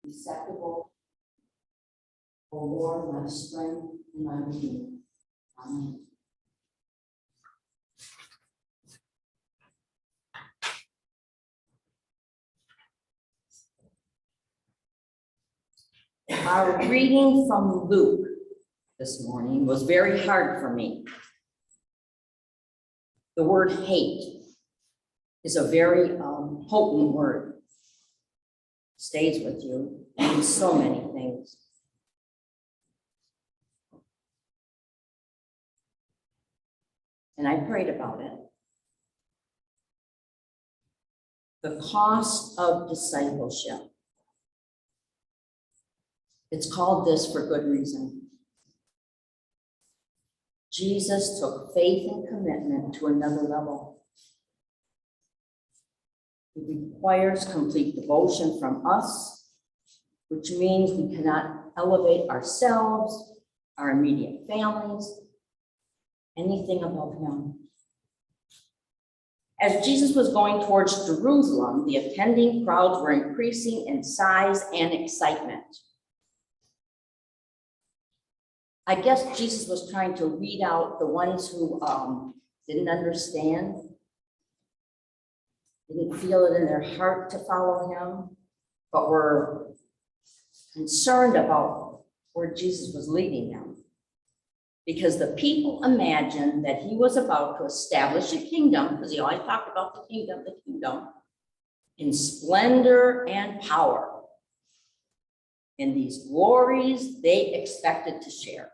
acceptable, O Lord, my strength and my redeemer. Amen. Our reading from Luke this morning was very hard for me. The word hate is a very potent word. Stays with you, means so many things. And I prayed about it. The cost of discipleship. It's called this for good reason. Jesus took faith and commitment to another level. It requires complete devotion from us, which means we cannot elevate ourselves, our immediate families, anything above him. As Jesus was going towards Jerusalem, the attending crowds were increasing in size and excitement. I guess Jesus was trying to weed out the ones who didn't understand, didn't feel it in their heart to follow him, but were concerned about where Jesus was leading them. Because the people imagined that he was about to establish a kingdom, because he always talked about the kingdom, in splendor and power. And these glories they expected to share.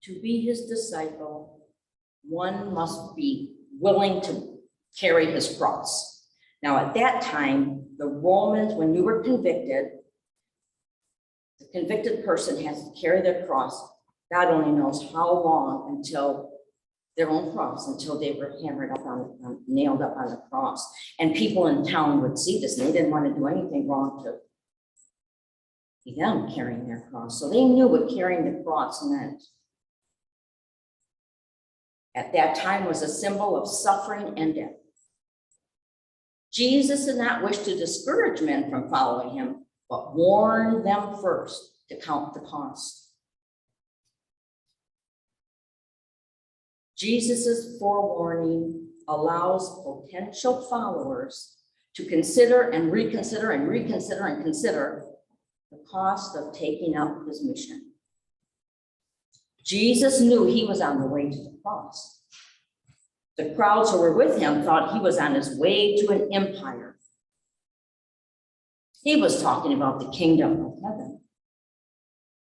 To be his disciple, one must be willing to carry his cross. Now, at that time, the Romans, when you were convicted, the convicted person has to carry their cross. God only knows how long until their own cross, until they were hammered up nailed up on the cross. And people in town would see this, and they didn't want to do anything wrong to be them carrying their cross. So they knew what carrying the cross meant. At that time was a symbol of suffering and death. Jesus did not wish to discourage men from following him, but warned them first to count the cost. Jesus's forewarning allows potential followers to consider and reconsider and reconsider and consider the cost of taking up his mission. Jesus knew he was on the way to the cross. The crowds who were with him thought he was on his way to an empire. He was talking about the kingdom of heaven.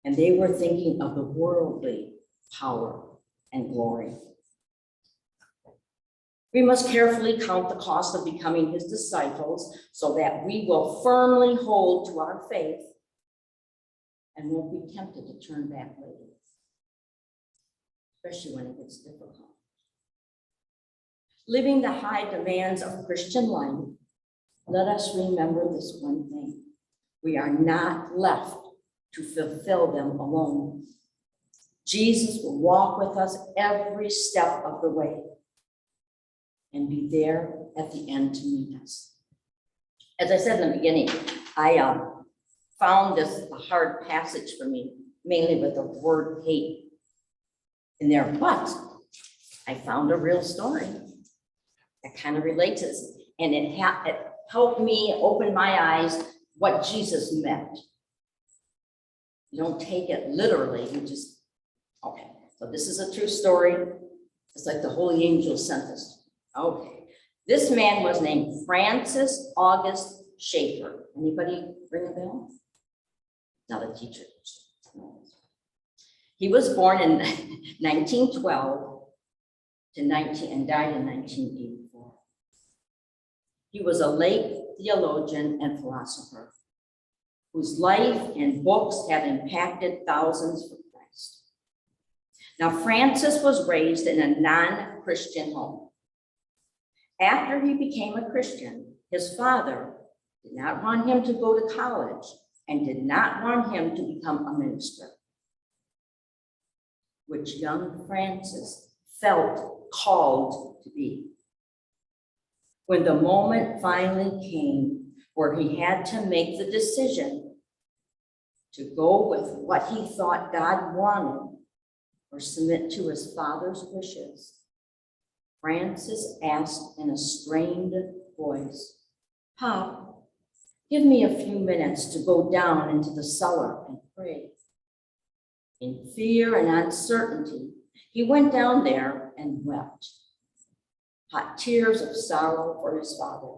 And they were thinking of the worldly power and glory. We must carefully count the cost of becoming his disciples so that we will firmly hold to our faith and won't be tempted to turn back later, especially when it gets difficult. Living the high demands of Christian life, let us remember this one thing. We are not left to fulfill them alone. Jesus will walk with us every step of the way and be there at the end to meet us. As I said in the beginning, I found this a hard passage for me, mainly with the word hate in there, but I found a real story that kind of relates to this, and it helped me open my eyes what Jesus meant. You don't take it literally, you just, okay, so this is a true story. It's like the holy angel sent us. Okay, this man was named Francis August Schaeffer. Anybody ring a bell? Not a teacher. He was born in 1912 and died in 1984. He was a late theologian and philosopher whose life and books have impacted thousands for Christ. Now, Francis was raised in a non-Christian home. After he became a Christian, his father did not want him to go to college and did not want him to become a minister, which young Francis felt called to be. When the moment finally came where he had to make the decision to go with what he thought God wanted or submit to his father's wishes, Francis asked in a strained voice, "Pop, give me a few minutes to go down into the cellar and pray." In fear and uncertainty, he went down there and wept, hot tears of sorrow for his father.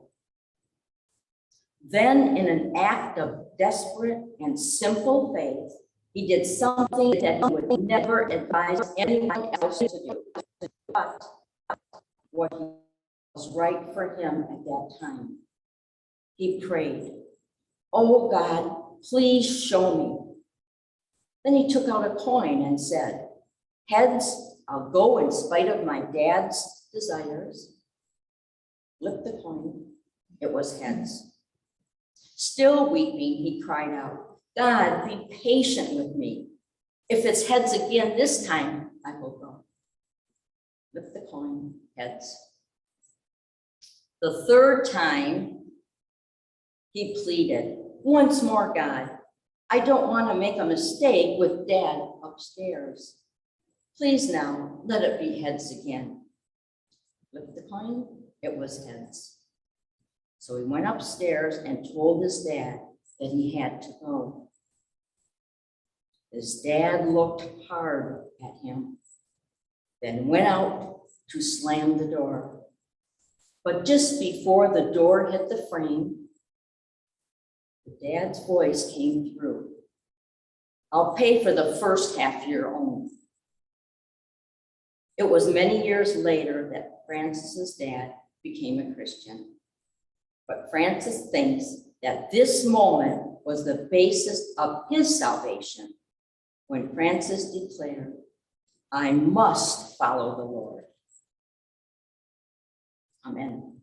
Then, in an act of desperate and simple faith, he did something that he would never advise anyone else to do, but what was right for him at that time. He prayed, "Oh God, please show me." Then he took out a coin and said, "Heads, I'll go in spite of my dad's desires." Flipped the coin, it was heads. Still weeping, he cried out, "God, be patient with me. If it's heads again this time, I will go." Flip the coin, heads. The third time, he pleaded, "Once more, God, I don't want to make a mistake with Dad upstairs. Please now, let it be heads again." Flip the coin, it was heads. So he went upstairs and told his dad that he had to go. His dad looked hard at him, then went out to slam the door. But just before the door hit the frame, the dad's voice came through. "I'll pay for the first half year only." It was many years later that Francis's dad became a Christian. But Francis thinks that this moment was the basis of his salvation when Francis declared, "I must follow the Lord." Amen.